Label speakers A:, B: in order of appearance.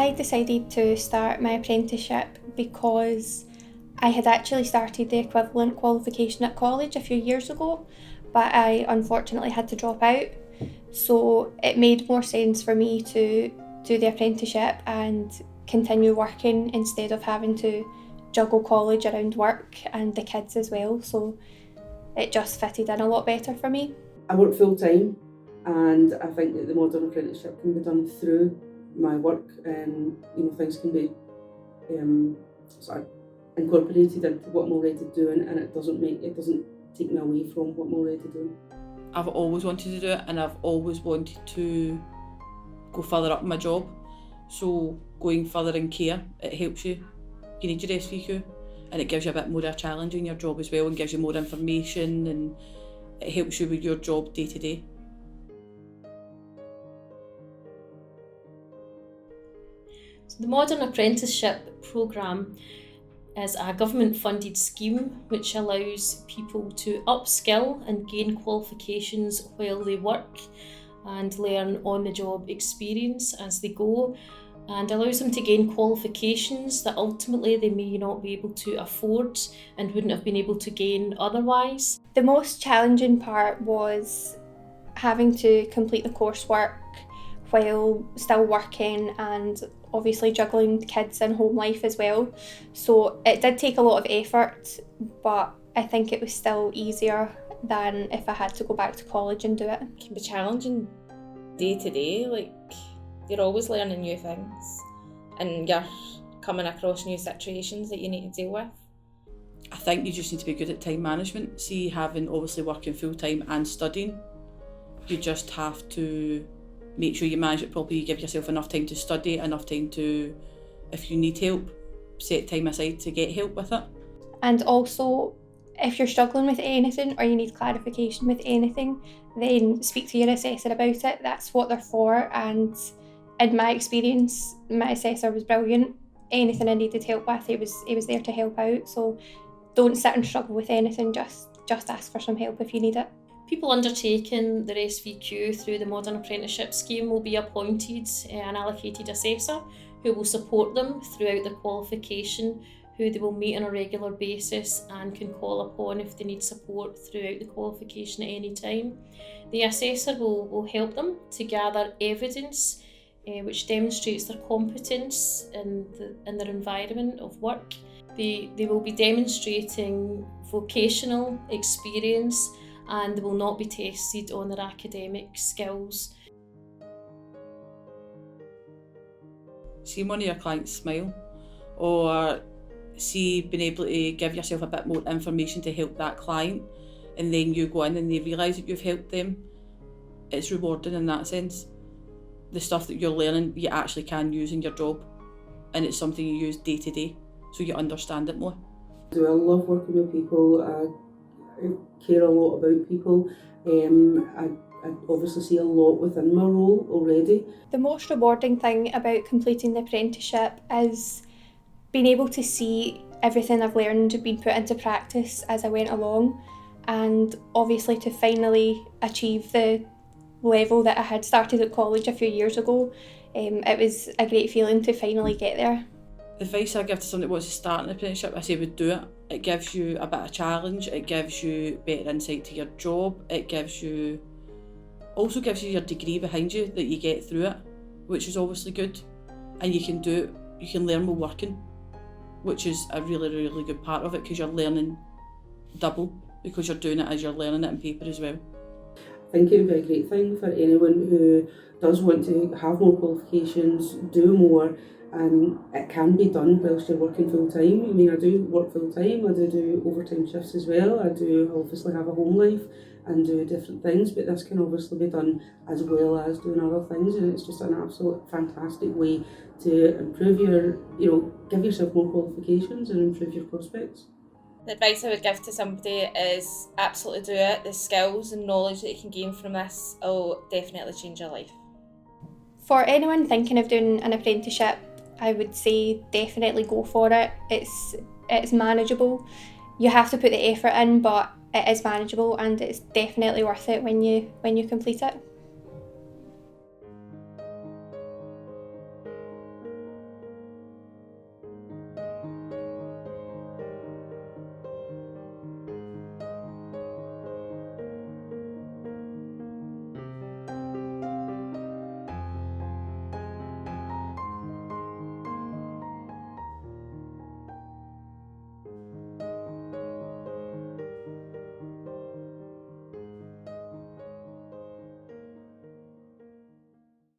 A: I decided to start my apprenticeship because I had actually started the equivalent qualification at college a few years ago, but I unfortunately had to drop out. So it made more sense for me to do the apprenticeship and continue working instead of having to juggle college around work and the kids as well. So it just fitted in a lot better for me.
B: I work full time, and I think that the modern apprenticeship can be done through my work, and things can be sort of incorporated into what I'm already doing, and it doesn't take me away from what I'm already doing.
C: I've always wanted to do it, and I've always wanted to go further up in my job. So going further in care, it helps you. You need your SVQ, and it gives you a bit more of a challenge in your job as well, and gives you more information, and it helps you with your job day to day.
D: So the Modern Apprenticeship programme is a government-funded scheme which allows people to upskill and gain qualifications while they work and learn on-the-job experience as they go, and allows them to gain qualifications that ultimately they may not be able to afford and wouldn't have been able to gain otherwise.
A: The most challenging part was having to complete the coursework while still working and obviously juggling kids and home life as well. So it did take a lot of effort, but I think it was still easier than if I had to go back to college and do it.
E: It can be challenging day to day, like you're always learning new things and you're coming across new situations that you need to deal with.
C: I think you just need to be good at time management. See, having obviously working full time and studying, you just have to make sure you manage it properly. You give yourself enough time to study, enough time to, if you need help, set time aside to get help with it.
A: And also, if you're struggling with anything or you need clarification with anything, then speak to your assessor about it. That's what they're for, and in my experience, my assessor was brilliant. Anything I needed help with, he was there to help out. So don't sit and struggle with anything, just ask for some help if you need it.
D: People undertaking their SVQ through the Modern Apprenticeship scheme will be appointed an allocated assessor who will support them throughout their qualification, who they will meet on a regular basis and can call upon if they need support throughout the qualification at any time. The assessor will help them to gather evidence which demonstrates their competence in their environment of work. They will be demonstrating vocational experience, and they will not be tested on their academic skills.
C: See one of your clients smile, or see being able to give yourself a bit more information to help that client, and then you go in and they realise that you've helped them. It's rewarding in that sense. The stuff that you're learning you actually can use in your job, and it's something you use day to day, so you understand it more.
B: I love working with people. I care a lot about people. I obviously see a lot within my role already.
A: The most rewarding thing about completing the apprenticeship is being able to see everything I've learned being put into practice as I went along, and obviously to finally achieve the level that I had started at college a few years ago. It was a great feeling to finally get there.
C: The advice I give to somebody that wants to start an apprenticeship, I say would do it. It gives you a bit of challenge, it gives you better insight to your job, it also gives you your degree behind you that you get through it, which is obviously good. And you can learn while working, which is a really, really good part of it, because you're learning double, because you're doing it as you're learning it on paper as well.
B: I think it would be a great thing for anyone who does want to have more qualifications, do more, and it can be done whilst you're working full time. I mean, I do work full time, I do overtime shifts as well, I do obviously have a home life and do different things, but this can obviously be done as well as doing other things, and it's just an absolute fantastic way to improve give yourself more qualifications and improve your prospects.
E: The advice I would give to somebody is absolutely do it. The skills and knowledge that you can gain from this will definitely change your life.
A: For anyone thinking of doing an apprenticeship, I would say definitely go for it. It's manageable. You have to put the effort in, but it is manageable, and it's definitely worth it when you complete it.